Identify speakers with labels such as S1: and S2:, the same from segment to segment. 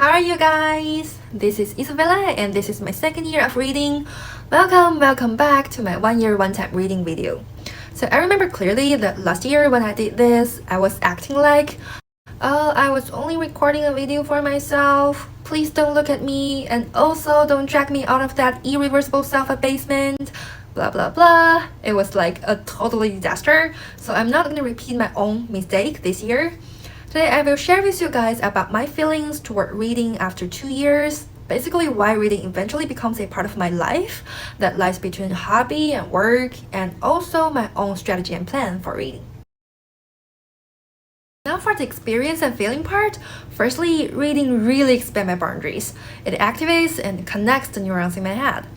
S1: how are you guys? This is Isabella and this is my second year of reading. Welcome back to my 1 year 1 time reading video. So I remember clearly that last year when I did this, I was acting like, oh, I was only recording a video for myself. Please don't look at me, and also don't drag me out of that irreversible self-abasement. Blah blah blah. It was like a totally disaster. So I'm not gonna repeat my own mistake this year. Today I will share with you guys about my feelings toward reading after 2 years. Basically why reading eventually becomes a part of my life that lies between hobby and work, and also my own strategy and plan for reading. Now for the experience and feeling part, firstly, reading really expands my boundaries. It activates and connects the neurons in my head.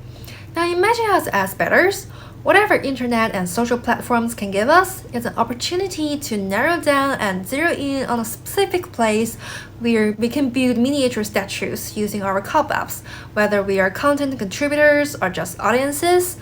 S1: Now imagine us as betters. Whatever internet and social platforms can give us is an opportunity to narrow down and zero in on a specific place where we can build miniature statues using our cobwebs, whether we are content contributors or just audiences.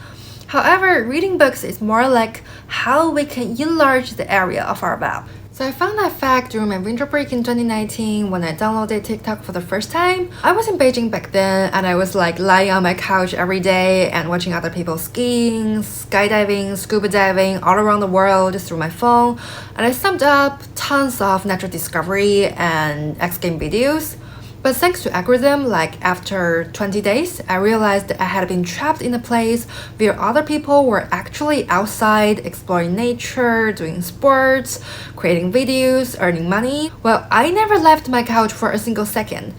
S1: However, reading books is more like how we can enlarge the area of our web. So I found that fact during my winter break in 2019 when I downloaded TikTok for the first time. I was in Beijing back then and I was like lying on my couch every day and watching other people skiing, skydiving, scuba diving all around the world through my phone, and I summed up tons of natural discovery and X game videos. But thanks to algorithm, like after 20 days, I realized that I had been trapped in a place where other people were actually outside, exploring nature, doing sports, creating videos, earning money. Well, I never left my couch for a single second.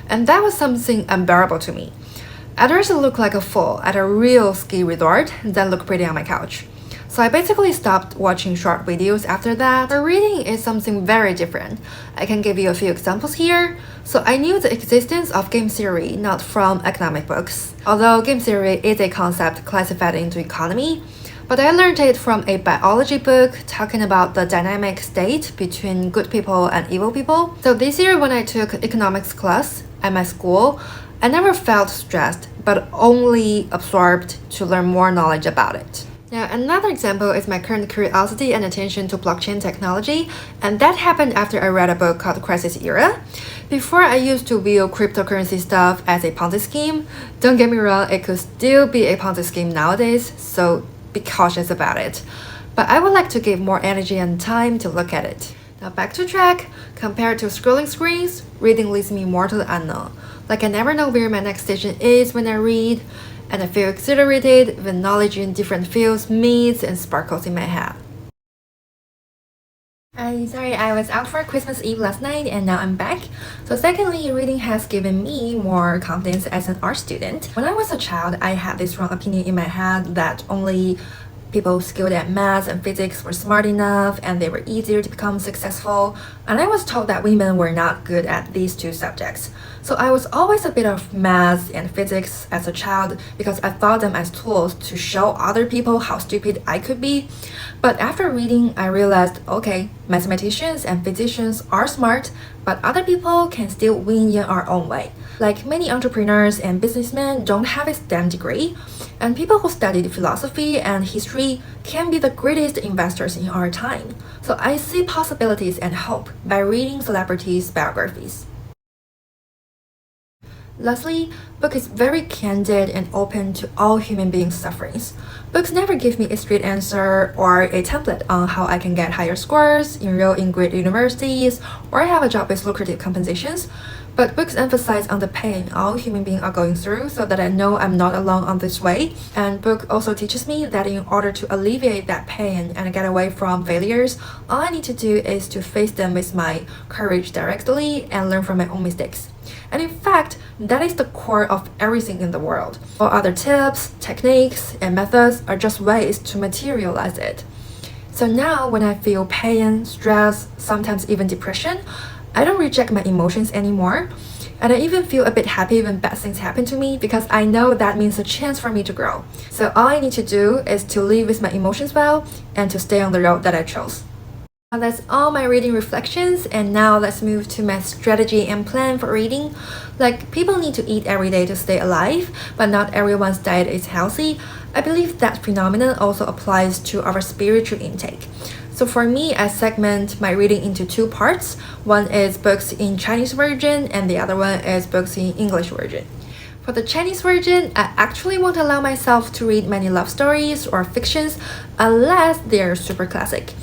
S1: And that was something unbearable to me. I'd rather look like a fool at a real ski resort than look pretty on my couch. So I basically stopped watching short videos after that. But reading is something very different. I can give you a few examples here. So I knew the existence of game theory not from economic books, although game theory is a concept classified into economy, but I learned it from a biology book talking about the dynamic state between good people and evil people. So this year when I took economics class at my school, I never felt stressed, but only absorbed to learn more knowledge about it. Now, another example is my current curiosity and attention to blockchain technology, and that happened after I read a book called Crisis Era. Before, I used to view cryptocurrency stuff as a Ponzi scheme. Don't get me wrong, it could still be a Ponzi scheme nowadays, so be cautious about it. But I would like to give more energy and time to look at it. Now back to track. Compared to scrolling screens, reading leads me more to the unknown. Like I never know where my next station is when I read, and I feel exhilarated when knowledge in different fields meets and sparkles in my head. Sorry, I was out for Christmas Eve last night and now I'm back. So secondly, reading has given me more confidence as an art student. When I was a child, I had this wrong opinion in my head that only people skilled at math and physics were smart enough and they were easier to become successful. And I was told that women were not good at these two subjects. So I was always a bit of math and physics as a child because I thought them as tools to show other people how stupid I could be. But after reading, I realized, okay, mathematicians and physicians are smart, but other people can still win in our own way. Like many entrepreneurs and businessmen don't have a STEM degree, and people who studied philosophy and history can be the greatest investors in our time. So I see possibilities and hope by reading celebrities' biographies. Lastly, book is very candid and open to all human beings' sufferings. Books never give me a straight answer or a template on how I can get higher scores, enroll in great universities, or have a job with lucrative compensations. But books emphasize on the pain all human beings are going through so that I know I'm not alone on this way. And book also teaches me that in order to alleviate that pain and get away from failures, all I need to do is to face them with my courage directly and learn from my own mistakes. And in fact, that is the core of everything in the world. All other tips, techniques, and methods are just ways to materialize it. So now when I feel pain, stress, sometimes even depression, I don't reject my emotions anymore. And I even feel a bit happy when bad things happen to me because I know that means a chance for me to grow. So all I need to do is to live with my emotions well and to stay on the road that I chose. That's all my reading reflections, and now let's move to my strategy and plan for reading. Like, people need to eat every day to stay alive, but not everyone's diet is healthy. I believe that phenomenon also applies to our spiritual intake. So for me, I segment my reading into two parts. One is books in Chinese version and the other one is books in English version. For the Chinese version, I actually won't allow myself to read many love stories or fictions unless they're super classic.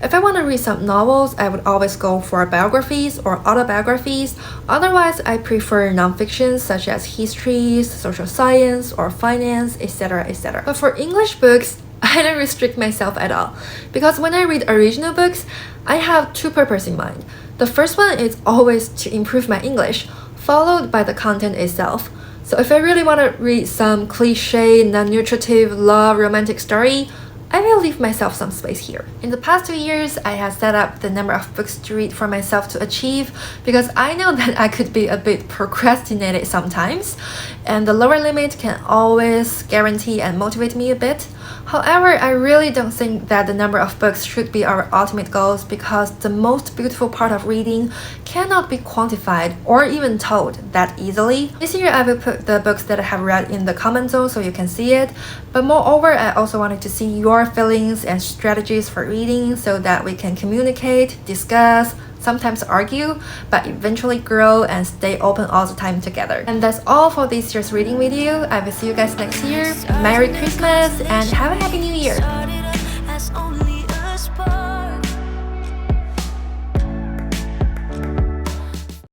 S1: If I want to read some novels, I would always go for biographies or autobiographies. Otherwise, I prefer nonfiction such as histories, social science, or finance, etc., etc. But for English books, I don't restrict myself at all, because when I read original books, I have two purposes in mind. The first one is always to improve my English, followed by the content itself. So if I really want to read some cliche, non-nutritive, love, romantic story, I will leave myself some space here. In the past 2 years, I have set up the number of books to read for myself to achieve because I know that I could be a bit procrastinated sometimes, and the lower limit can always guarantee and motivate me a bit. However, I really don't think that the number of books should be our ultimate goals because the most beautiful part of reading cannot be quantified or even told that easily. This year, I will put the books that I have read in the comment zone so you can see it. But moreover, I also wanted to see your feelings and strategies for reading so that we can communicate, discuss, sometimes argue, but eventually grow and stay open all the time together. And that's all for this year's reading video. I will see you guys next year. Merry Christmas and have a Happy New Year!